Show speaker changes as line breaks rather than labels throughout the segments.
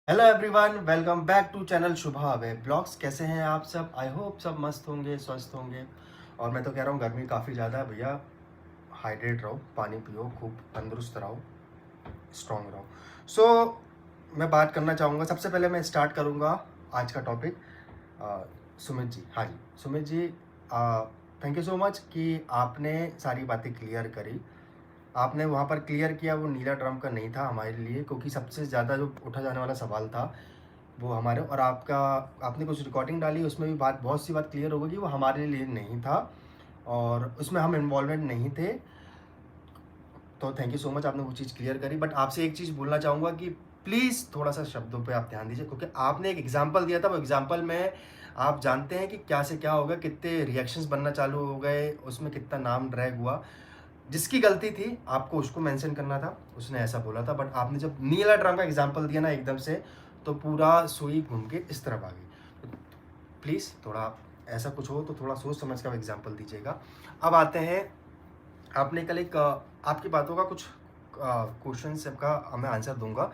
Hello everyone, welcome back to channel Shubha vlogs. कैसे हैं आप सब? आई होप सब मस्त होंगे, स्वस्थ होंगे। और मैं तो कह रहा हूँ गर्मी काफ़ी ज़्यादा है भैया। हाइड्रेट रहो, पानी पियो, खूब तंदुरुस्त रहो, स्ट्रांग रहो। मैं बात करना चाहूँगा। सबसे पहले मैं स्टार्ट करूँगा आज का टॉपिक। सुमित जी, हाँ जी Sumit ji, thank you so much कि आपने सारी बातें क्लियर करी। आपने वहाँ पर क्लियर किया वो नीला ड्रम का नहीं था हमारे लिए, क्योंकि सबसे ज़्यादा जो उठा जाने वाला सवाल था वो हमारे, और आपका आपने कुछ रिकॉर्डिंग डाली उसमें भी बात, बहुत सी बात क्लियर हो गई कि वो हमारे लिए नहीं था और उसमें हम इन्वॉल्वमेंट नहीं थे। तो थैंक यू सो मच, आपने वो चीज़ क्लियर करी। बट आपसे एक चीज़ बोलना चाहूँगा कि प्लीज़ थोड़ा सा शब्दों पे आप ध्यान दीजिए, क्योंकि आपने एक एग्जांपल दिया था। वो एग्जांपल में आप जानते हैं कि क्या से क्या हो गया, कितने रिएक्शंस बनना चालू हो गए, उसमें कितना नाम ड्रैग हुआ। जिसकी गलती थी आपको उसको मेंशन करना था, उसने ऐसा बोला था। बट आपने जब नीला ड्रम का एग्जांपल दिया ना एकदम से, तो पूरा सुई घूम के इस तरफ आ गई। तो प्लीज़ थोड़ा ऐसा कुछ हो तो थोड़ा सोच समझ कर एग्जांपल दीजिएगा। अब आते हैं, आपने कल एक आपकी बातों का कुछ क्वेश्चन सबका मैं आंसर दूंगा।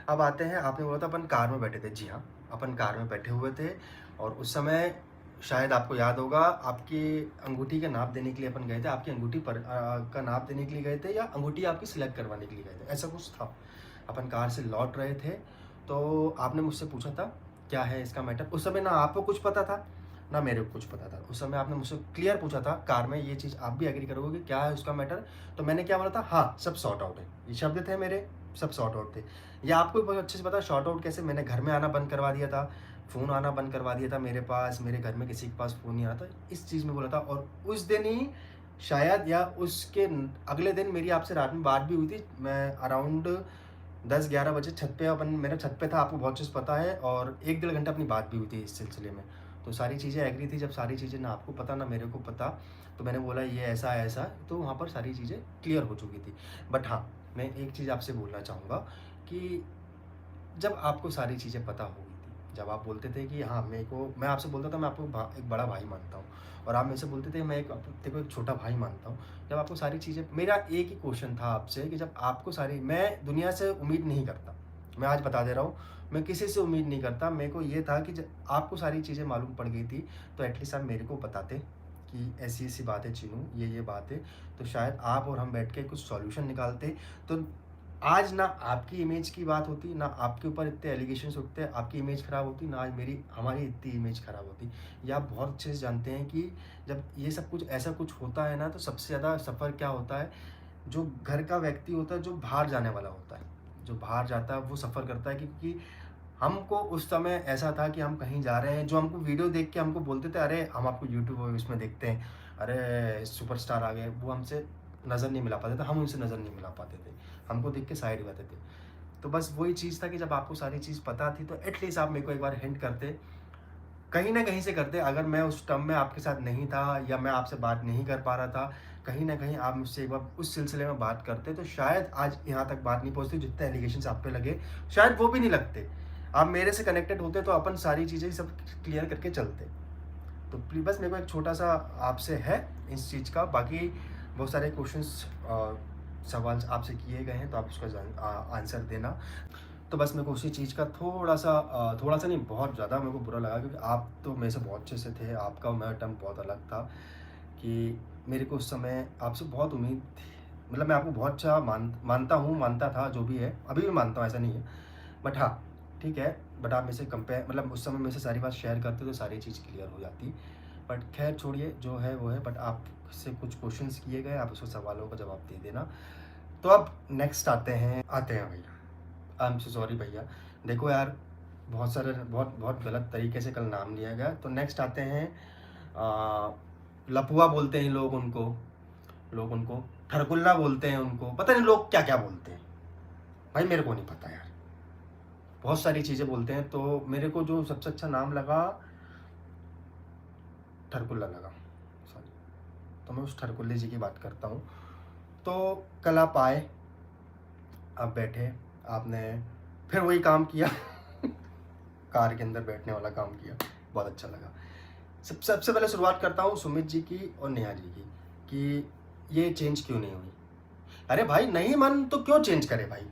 अब आते हैं, आपने बोला था अपन कार में बैठे थे। जी हाँ, अपन कार में बैठे हुए थे और उस समय शायद आपको याद होगा, आपकी अंगूठी का नाप देने के लिए अपन गए थे। आपकी अंगूठी पर का नाप देने के लिए गए थे, या अंगूठी आपकी सिलेक्ट करवाने के लिए गए थे, ऐसा कुछ था। अपन कार से लौट रहे थे तो आपने मुझसे पूछा था क्या है इसका मैटर। उस समय ना आपको कुछ पता था ना मेरे को कुछ पता था। उस समय आपने मुझसे क्लियर पूछा था कार में, ये चीज़ आप भी एग्री करोगे कि क्या है उसका मैटर। तो मैंने क्या बोला था, हाँ सब सॉर्ट आउट है, ये शब्द थे मेरे, सब सॉर्ट आउट थे। या आपको भी बहुत अच्छे से पता शॉर्ट आउट कैसे, मैंने घर में आना बंद करवा दिया था, फ़ोन आना बंद करवा दिया था मेरे पास, मेरे घर में किसी के पास फ़ोन नहीं आता, इस चीज़ में बोला था। और उस दिन ही शायद, या उसके अगले दिन मेरी आपसे रात में बात भी हुई थी। मैं अराउंड 10-11 बजे छत पे, अपन मेरा छत पे था, आपको बहुत चीज़ पता है, और 1 डेढ़ घंटा अपनी बात भी हुई थी इस सिलसिले में। तो सारी चीज़ें एग्री थी। जब सारी चीज़ें ना आपको पता ना मेरे को पता, तो मैंने बोला ये ऐसा ऐसा, तो वहाँ पर सारी चीज़ें क्लियर हो चुकी थी। बट हाँ, मैं एक चीज़ आपसे बोलना चाहूँगा कि जब आपको सारी चीज़ें पता हो गई थी, जब आप बोलते थे कि हाँ मेरे को, मैं आपसे बोलता था मैं आपको एक बड़ा भाई मानता हूँ, और आप मेरे से बोलते थे मैं एक तेरे को एक छोटा भाई मानता हूँ। जब आपको सारी चीज़ें, मेरा एक ही क्वेश्चन था आपसे कि जब आपको सारी, मैं दुनिया से उम्मीद नहीं करता, मैं आज बता दे रहा हूँ, मैं किसी से उम्मीद नहीं करता। मेरे को ये था कि जब आपको सारी चीज़ें मालूम पड़ गई थी, तो एटलीस्ट आप मेरे को बताते कि ऐसी ऐसी बात है चीनू, ये बात है। तो शायद आप और हम बैठ के कुछ सॉल्यूशन निकालते। तो आज ना आपकी इमेज की बात होती, ना आपके ऊपर इतने एलिगेशंस उठते, आपकी इमेज खराब होती, ना आज मेरी हमारी इतनी इमेज खराब होती। ये आप बहुत अच्छे से जानते हैं कि जब ये सब कुछ ऐसा कुछ होता है ना, तो सबसे ज़्यादा सफ़र क्या होता है, जो घर का व्यक्ति होता है, जो बाहर जाने वाला होता है, जो बाहर जाता है वो सफ़र करता है। क्योंकि हमको उस समय ऐसा था कि हम कहीं जा रहे हैं, जो हमको वीडियो देख के हमको बोलते थे, अरे हम आपको यूट्यूब और इसमें देखते हैं, अरे सुपरस्टार आ गए, वो हमसे नज़र नहीं मिला पाते थे, हम उनसे नज़र नहीं मिला पाते थे, हमको देख के साइड रहते थे। तो बस वही चीज़ था कि जब आपको सारी चीज़ पता थी, तो एटलीस्ट आप मेरे को एक बार हिंट करते, कहीं ना कहीं से करते। अगर मैं उस टर्म में आपके साथ नहीं था, या मैं आपसे बात नहीं कर पा रहा था, कहीं ना कहीं आप मुझसे एक बार उस सिलसिले में बात करते, तो शायद आज यहाँ तक बात नहीं पहुँचती। जितने एलिगेशन आप पे लगे शायद वो भी नहीं लगते। आप मेरे से कनेक्टेड होते तो अपन सारी चीज़ें सब क्लियर करके चलते। तो प्लीज बस मेरे को एक छोटा सा आपसे है इस चीज़ का। बाकी बहुत सारे क्वेश्चंस सवाल आपसे किए गए हैं, तो आप उसका आंसर देना। तो बस मेरे को उसी चीज़ का थोड़ा सा नहीं, बहुत ज़्यादा मेरे को बुरा लगा, क्योंकि आप तो मेरे से बहुत अच्छे से थे, आपका और मेरा टर्म बहुत अलग था। कि मेरे को उस समय आपसे बहुत उम्मीद थी, मतलब मैं आपको बहुत अच्छा मानता था, जो भी है अभी भी मानता हूँ, ऐसा नहीं है। बट हाँ, ठीक है। बट आप मेरे से कंपेयर, मतलब उस समय मेरे से सारी बात शेयर करते तो सारी चीज़ क्लियर हो जाती। बट खैर छोड़िए, जो है वो है। बट आपसे कुछ क्वेश्चंस किए गए, आप उसको सवालों का जवाब दे देना। तो अब नेक्स्ट आते हैं भैया। आई एम सो सॉरी भैया। देखो यार, बहुत बहुत गलत तरीके से कल नाम लिया गया। तो नेक्स्ट आते हैं, लपुआ बोलते हैं लोग उनको ठरकुल्ला बोलते हैं, उनको पता नहीं लोग क्या क्या बोलते हैं, भाई मेरे को नहीं पता यार। बहुत सारी चीज़ें बोलते हैं, तो मेरे को जो सबसे अच्छा नाम लगा, ठरकुल्ला लगा, सॉरी। तो मैं उस ठरकुल्ले जी की बात करता हूँ। तो कल आप आए, आप बैठे, आपने फिर वही काम किया कार के अंदर बैठने वाला काम किया, बहुत अच्छा लगा। सबसे पहले शुरुआत करता हूँ सुमित जी की और नेहा जी की, कि ये चेंज क्यों नहीं हुई। अरे भाई नहीं मन तो क्यों चेंज करे भाई,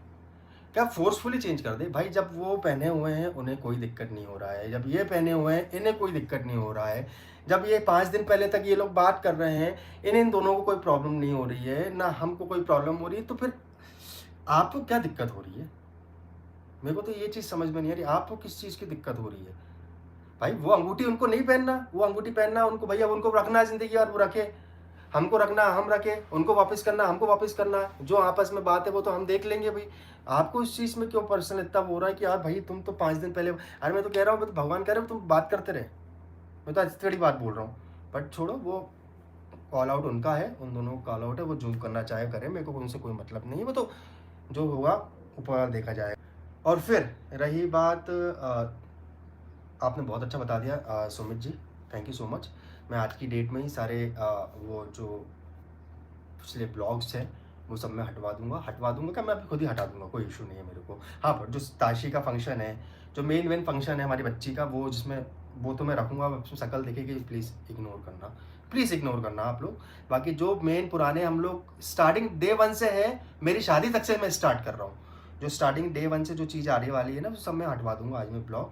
क्या फोर्सफुली चेंज कर दे भाई? जब वो पहने हुए हैं उन्हें कोई दिक्कत नहीं हो रहा है, जब ये पहने हुए हैं इन्हें कोई दिक्कत नहीं हो रहा है, जब ये 5 दिन पहले तक ये लोग बात कर रहे हैं, इन दोनों को कोई प्रॉब्लम नहीं हो रही है, ना हमको कोई प्रॉब्लम हो रही है, तो फिर आपको क्या दिक्कत हो रही है? मेरे को तो ये चीज़ समझ में नहीं आ रही, आपको किस चीज़ की दिक्कत हो रही है? भाई वो अंगूठी उनको नहीं पहनना, वो अंगूठी पहनना उनको, भैया उनको रखना है ज़िंदगी भर, वो रखे, हमको रखना हम रखे, उनको वापस करना हमको वापस करना, जो आपस में बात है वो तो हम देख लेंगे भाई। आपको इस चीज़ में क्यों पर्सनल इतना हो रहा है कि यार भाई तुम तो 5 दिन पहले, अरे मैं तो कह रहा हूँ, मैं तो भगवान कह रहे हो तुम बात करते रहे, मैं तो अच्छी बड़ी बात बोल रहा हूँ, बट छोड़ो, वो कॉल आउट उनका है, उन दोनों को कॉल आउट है, वो जो करना चाहे करें, मेरे को उनसे कोई मतलब नहीं है, वो तो जो होगा ऊपर देखा जाएगा। और फिर रही बात आपने बहुत अच्छा बता दिया Sumit ji, thank you so much. मैं आज की डेट में ही सारे वो जो पिछले ब्लॉग्स हैं वो सब मैं हटवा दूंगा क्या, मैं अभी खुद ही हटा दूंगा, कोई इशू नहीं है मेरे को। हाँ, पर जो ताशी का फंक्शन है, जो मेन फंक्शन है हमारी बच्ची का, वो जिसमें वो तो मैं रखूँगा, उसमें शक्ल देखेगी, प्लीज़ इग्नोर करना, प्लीज़ इग्नोर करना आप लोग। बाकी जो मेन पुराने हम लोग स्टार्टिंग डे 1 से है, मेरी शादी तक से मैं स्टार्ट कर रहा हूँ, जो स्टार्टिंग डे 1 से जो चीज़ आने वाली है ना, वो सब मैं हटवा दूंगा आज मैं ब्लॉग,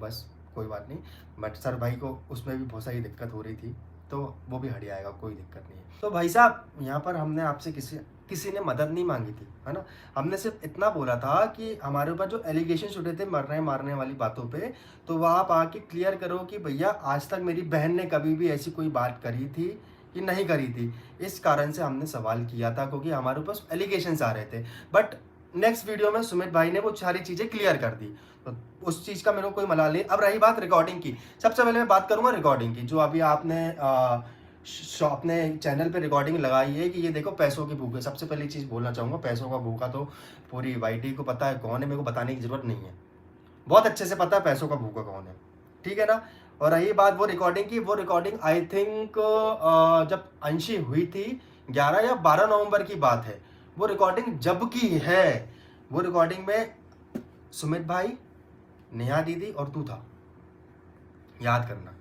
बस कोई बात नहीं। बट सर भाई को उसमें भी बहुत सारी दिक्कत हो रही थी, तो वो भी हट जाएगा, कोई दिक्कत नहीं है। तो भाई साहब यहाँ पर हमने आपसे किसी ने मदद नहीं मांगी थी, है ना, हमने सिर्फ इतना बोला था कि हमारे ऊपर जो एलिगेशन उठे थे मरने मारने वाली बातों पे, तो वह आप आके क्लियर करो कि भैया आज तक मेरी बहन ने कभी भी ऐसी कोई बात करी थी कि नहीं करी थी। इस कारण से हमने सवाल किया था, क्योंकि हमारे ऊपर एलिगेशंस आ रहे थे। बट नेक्स्ट वीडियो में सुमित भाई ने वो सारी चीज़ें क्लियर कर दी, तो उस चीज़ का मेरे को कोई मलाल नहीं। अब रही बात रिकॉर्डिंग की, सबसे पहले मैं बात करूँगा रिकॉर्डिंग की, जो अभी आपने अपने चैनल पे रिकॉर्डिंग लगाई है कि ये देखो पैसों की भूख है। सबसे पहली चीज़ बोलना चाहूँगा, पैसों का भूखा तो पूरी वाईटी को पता है कौन है, मेरे को बताने की ज़रूरत नहीं है, बहुत अच्छे से पता है पैसों का भूखा कौन है, ठीक है ना। और रही बात वो रिकॉर्डिंग की, वो रिकॉर्डिंग आई थिंक जब अंशी हुई थी 11 या 12 नवंबर की बात है, वो रिकॉर्डिंग जब की है, वो रिकॉर्डिंग में सुमित भाई, नेहा दीदी और तू था, याद करना।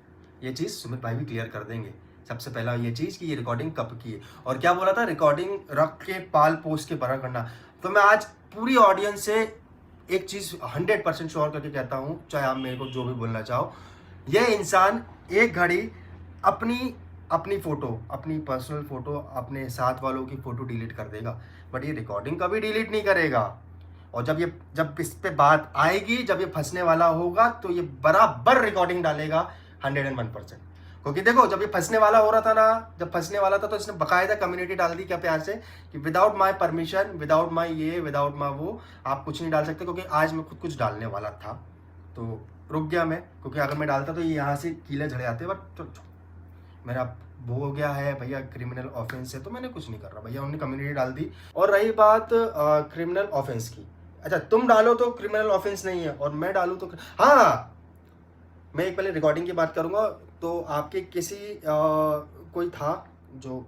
ये चीज़ सुमित भाई भी क्लियर कर देंगे। सबसे पहला ये चीज़ कि ये रिकॉर्डिंग कब की है, और क्या बोला था, रिकॉर्डिंग रख के पाल पोस्ट के बड़ा करना। तो मैं आज पूरी ऑडियंस से एक चीज़ 100% श्योर करके कहता हूँ, चाहे आप मेरे को जो भी बोलना चाहो, ये इंसान एक घड़ी अपनी फ़ोटो, अपनी पर्सनल फ़ोटो, अपने साथ वालों की फ़ोटो डिलीट कर देगा, बट ये रिकॉर्डिंग कभी डिलीट नहीं करेगा। और जब इस पे बात आएगी, जब ये फंसने वाला होगा, तो ये बराबर रिकॉर्डिंग डालेगा 101%। क्योंकि देखो, जब ये फंसने वाला हो रहा था ना, जब फंसने वाला था, तो इसने बकायदा कम्युनिटी डाल दी, क्या प्यार से, कि without my permission, without my ये, विदाउट माई वो, आप कुछ नहीं डाल सकते। क्योंकि आज मैं खुद कुछ डालने वाला था, तो रुक गया मैं, क्योंकि अगर मैं डालता तो ये यहाँ से कीले झड़े आते, बट मेरा वो हो गया है भैया, क्रिमिनल ऑफेंस है, तो मैंने कुछ नहीं कर रहा भैया, उन्होंने कम्युनिटी डाल दी। और रही बात क्रिमिनल ऑफेंस की, अच्छा तुम डालो तो क्रिमिनल ऑफेंस नहीं है, और मैं डालूँ तो हाँ, मैं एक पहले रिकॉर्डिंग की बात करूँगा। तो आपके किसी कोई था जो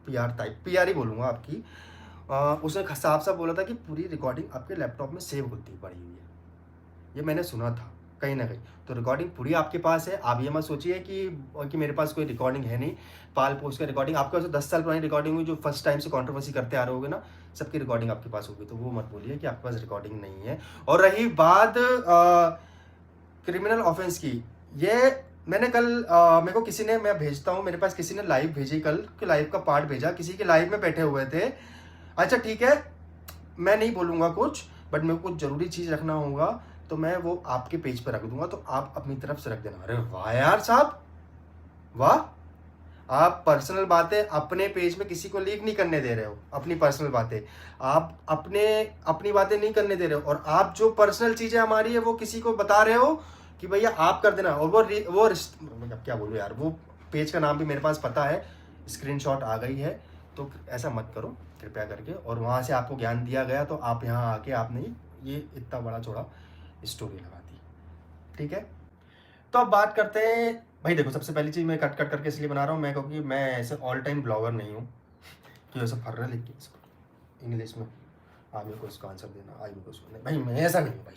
पीआर ही बोलूँगा आपकी, उसने साफ साफ बोला था कि पूरी रिकॉर्डिंग आपके लैपटॉप में सेव होती पड़ी हुई है, ये मैंने सुना था कहीं ना कहीं। तो रिकॉर्डिंग पूरी आपके पास है, आप ये मत सोचिए कि मेरे पास कोई रिकॉर्डिंग है नहीं। पाल पोस्ट का रिकॉर्डिंग आपके पास 10 साल पुरानी रिकॉर्डिंग हुई, जो फर्स्ट टाइम से कंट्रोवर्सी करते आ रहे होगे ना, सबकी रिकॉर्डिंग आपके पास होगी, तो वो मत बोलिए कि आपके पास रिकॉर्डिंग नहीं है। और रही बात क्रिमिनल ऑफेंस की, ये मैंने कल मेरे को किसी ने, मैं भेजता हूँ, मेरे पास किसी ने लाइव भेजी, कल के लाइव का पार्ट भेजा, किसी के लाइव में बैठे हुए थे। अच्छा ठीक है, मैं नहीं बोलूँगा कुछ, बट मेरे को कुछ ज़रूरी चीज़ रखना होगा, तो मैं वो आपके पेज पर रख दूंगा, तो आप अपनी तरफ से रख देना। अरे वाह यार साहब, वाह, आप पर्सनल बातें अपने पेज में किसी को लीक नहीं करने दे रहे हो, अपनी पर्सनल बातें आप अपनी बातें नहीं करने दे रहे हो, और आप जो पर्सनल चीज़ें हमारी है वो किसी को बता रहे हो कि भैया आप कर देना। और वो अब क्या बोलूँ यार, वो पेज का नाम भी मेरे पास पता है, स्क्रीनशॉट आ गई है, तो ऐसा मत करो कृपया करके। और वहाँ से आपको ज्ञान दिया गया, तो आप यहाँ आके आपने ये इतना बड़ा चौड़ा स्टोरी लगा दी, ठीक है। तो अब बात करते हैं भाई, देखो सबसे पहली चीज़ मैं कट करके इसलिए बना रहा हूँ मैं, क्योंकि मैं ऐसे ऑल टाइम ब्लॉगर नहीं हूँ कि ऐसा फर रहा है, लिख के इंग्लिश में आज मेरे को इसका आंसर देना, आज मेरे को इसको नहीं भाई, मैं ऐसा नहीं हूँ भाई।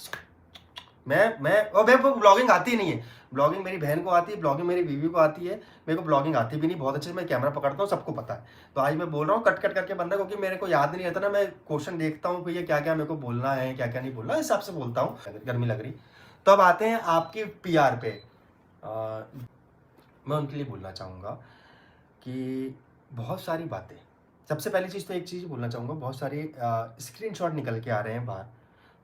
मैं और मेरे को ब्लॉगिंग आती नहीं है, ब्लॉगिंग मेरी बहन को आती है, ब्लॉगिंग मेरी बीवी को आती है, मेरे को ब्लॉगिंग आती भी नहीं बहुत अच्छे से, मैं कैमरा पकड़ता हूँ, सबको पता है। तो आज मैं बोल रहा हूँ कट कट करके बंदा, क्योंकि मेरे को याद नहीं रहता ना, मैं क्वेश्चन देखता हूँ भैया क्या क्या मेरे को बोलना है, क्या क्या नहीं बोलना, इस हिसाब से बोलता हूँ। गर्मी लग रही। तो अब आते हैं आपकी PR पे। मैं उनके लिए बोलना चाहूँगा कि बहुत सारी बातें, सबसे पहली चीज़ तो एक चीज़ बोलना चाहूँगा, बहुत सारे स्क्रीनशॉट निकल के आ रहे हैं बाहर,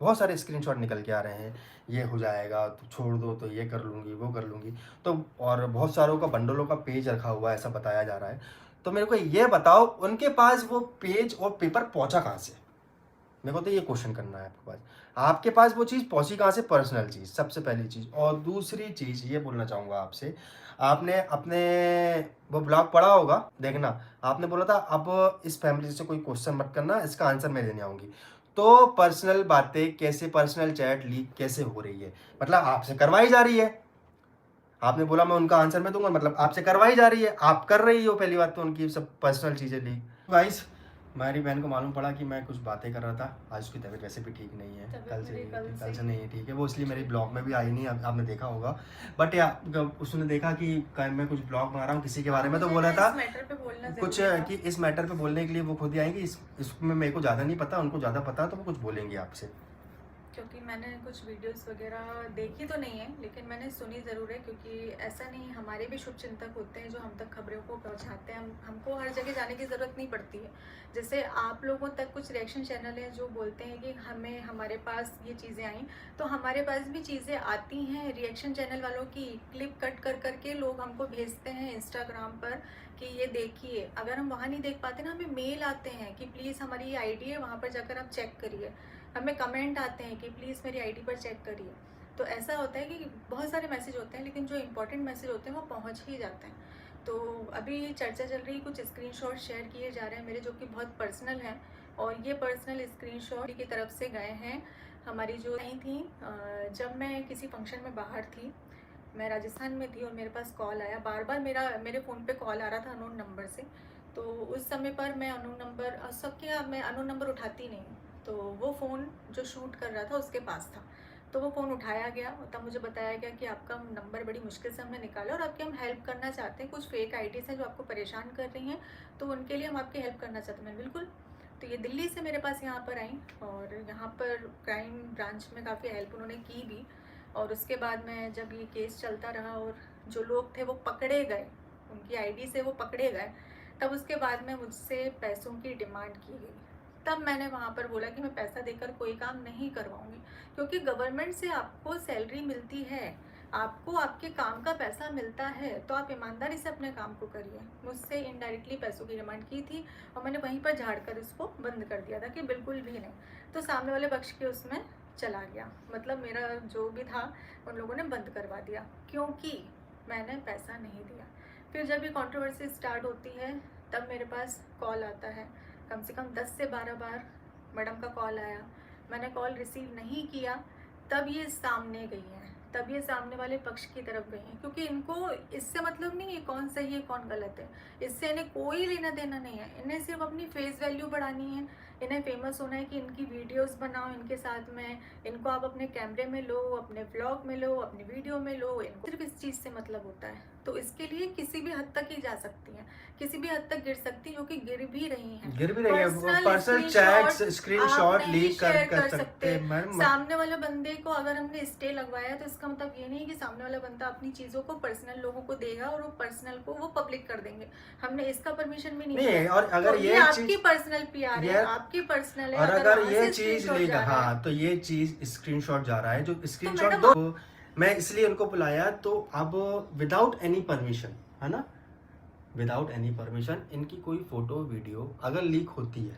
बहुत सारे स्क्रीनशॉट निकल के आ रहे हैं, ये हो जाएगा तो छोड़ दो, तो ये कर लूँगी, वो कर लूँगी, तो और बहुत सारों का बंडलों का पेज रखा हुआ है ऐसा बताया जा रहा है। तो मेरे को ये बताओ उनके पास वो पेज और पेपर पहुँचा कहाँ से? मेरे को तो ये क्वेश्चन करना है आपके पास वो चीज़ पहुंची कहाँ से, पर्सनल चीज़ सबसे पहली चीज़। और दूसरी चीज़ ये बोलना चाहूँगा आपसे, आपने अपने वो ब्लॉग पढ़ा होगा, देखना आपने बोला था अब इस फैमिली से कोई क्वेश्चन मत करना, इसका आंसर मैं देने आऊँगी। तो पर्सनल बातें कैसे, पर्सनल चैट लीक कैसे हो रही है, मतलब आपसे करवाई जा रही है। आपने बोला मैं उनका आंसर मैं दूंगा, मतलब आपसे करवाई जा रही है, आप कर रही हो पहली बात तो उनकी सब पर्सनल चीज़ें लीक। गाइस मेरी बहन को मालूम पड़ा कि मैं कुछ बातें कर रहा था, आज उसकी तबीयत वैसे भी ठीक नहीं है, कल से नहीं है ठीक है, वो इसलिए मेरी ब्लॉग में भी आई नहीं, आपने देखा होगा। बट यार उसने देखा कि मैं कुछ ब्लॉग बना रहा हूँ किसी के बारे में, तो बोला था कुछ कि इस मैटर पे बोलने के लिए वो खुद ही आएंगी, इसमें मेरे को ज़्यादा नहीं पता, उनको ज़्यादा पता, तो वो कुछ बोलेंगे आपसे।
क्योंकि मैंने कुछ वीडियोस वगैरह देखी तो नहीं है, लेकिन मैंने सुनी ज़रूर है, क्योंकि ऐसा नहीं, हमारे भी शुभचिंतक होते हैं जो हम तक खबरों को पहुंचाते हैं, हमको हर जगह जाने की ज़रूरत नहीं पड़ती है। जैसे आप लोगों तक कुछ रिएक्शन चैनल हैं जो बोलते हैं कि हमें हमारे पास ये चीज़ें आई, तो हमारे पास भी चीज़ें आती हैं रिएक्शन चैनल वालों की, क्लिप कट कर करके लोग हमको भेजते हैं इंस्टाग्राम पर कि ये देखिए। अगर हम वहाँ नहीं देख पाते ना, हमें मेल आते हैं कि प्लीज़ हमारी ये आईडी है, वहाँ पर जाकर आप चेक करिए। हमें कमेंट आते हैं कि प्लीज़ मेरी आईडी पर चेक करिए। तो ऐसा होता है कि बहुत सारे मैसेज होते हैं, लेकिन जो इंपॉर्टेंट मैसेज होते हैं वो पहुंच ही जाते हैं। तो अभी चर्चा चल रही, कुछ स्क्रीनशॉट शेयर किए जा रहे हैं मेरे, जो कि बहुत पर्सनल हैं, और ये पर्सनल स्क्रीनशॉट की तरफ से गए हैं। हमारी जो नहीं थी, जब मैं किसी फंक्शन में बाहर थी, मैं राजस्थान में थी, और मेरे पास कॉल आया, बार बार मेरे फ़ोन पे कॉल आ रहा था अननोन नंबर से। तो उस समय पर मैं अननोन नंबर, सबके मैं अननोन नंबर उठाती नहीं हूँ, तो वो फ़ोन जो शूट कर रहा था उसके पास था, तो वो फ़ोन उठाया गया, तब मुझे बताया गया कि आपका नंबर बड़ी मुश्किल से हमने निकाला और आपकी हम हेल्प करना चाहते हैं, कुछ फेक आईडीज़ हैं जो आपको परेशान कर रही हैं, तो उनके लिए हम आपकी हेल्प करना चाहते हैं। मैं बिल्कुल। तो ये दिल्ली से मेरे पास यहाँ पर आई, और यहाँ पर क्राइम ब्रांच में काफ़ी हेल्प उन्होंने की भी। और उसके बाद में जब ये केस चलता रहा और जो लोग थे वो पकड़े गए, उनकी आईडी से वो पकड़े गए, तब उसके बाद में मुझसे पैसों की डिमांड की गई। तब मैंने वहाँ पर बोला कि मैं पैसा देकर कोई काम नहीं करवाऊँगी, क्योंकि गवर्नमेंट से आपको सैलरी मिलती है, आपको आपके काम का पैसा मिलता है, तो आप ईमानदारी से अपने काम को करिए। मुझसे इनडायरेक्टली पैसों की डिमांड की थी, और मैंने वहीं पर झाड़ कर इसको बंद कर दिया था कि बिल्कुल भी नहीं। तो सामने वाले पक्ष के उसमें चला गया, मतलब मेरा जो भी था उन लोगों ने बंद करवा दिया, क्योंकि मैंने पैसा नहीं दिया। फिर जब ये कंट्रोवर्सी स्टार्ट होती है, तब मेरे पास कॉल आता है, कम से कम 10 से 12 बार मैडम का कॉल आया, मैंने कॉल रिसीव नहीं किया, तब ये सामने गई हैं, तब ये सामने वाले पक्ष की तरफ गई हैं, क्योंकि इनको इससे मतलब नहीं है कौन सही है कौन गलत है, इससे इन्हें कोई लेना देना नहीं है। इन्हें सिर्फ अपनी फेस वैल्यू बढ़ानी है, इन्हें फेमस होना है कि इनकी वीडियोस बनाओ इनके साथ में, इनको आप अपने कैमरे में लो, अपने व्लॉग में लो, अपनी वीडियो में लो, इनको सिर्फ इस चीज़ से मतलब होता है। तो इसके लिए किसी भी हद तक ही जा सकती हैं, किसी भी हद तक गिर सकती, जो कि गिर भी रही हैं।
पर्सनल चैट्स स्क्रीनशॉट लीक कर सकते हैं।
सामने वाले बंदे को अगर हमने स्टे लगवाया, तो इसका मतलब ये नहीं कि सामने वाला बंदा अपनी चीजों को पर्सनल लोगों को देगा और वो पर्सनल को वो पब्लिक कर देंगे। हमने इसका परमिशन भी नहीं
है। और अगर
तो
ये
आपकी पर्सनल PR है, आपकी पर्सनल है,
और अगर ये चीज लीक, हाँ, तो ये चीज स्क्रीनशॉट जा रहा है, जो स्क्रीनशॉट दो, मैं इसलिए उनको बुलाया। तो अब विदाउट एनी परमिशन, है ना, विदाउट एनी परमिशन इनकी कोई फोटो वीडियो अगर लीक होती है,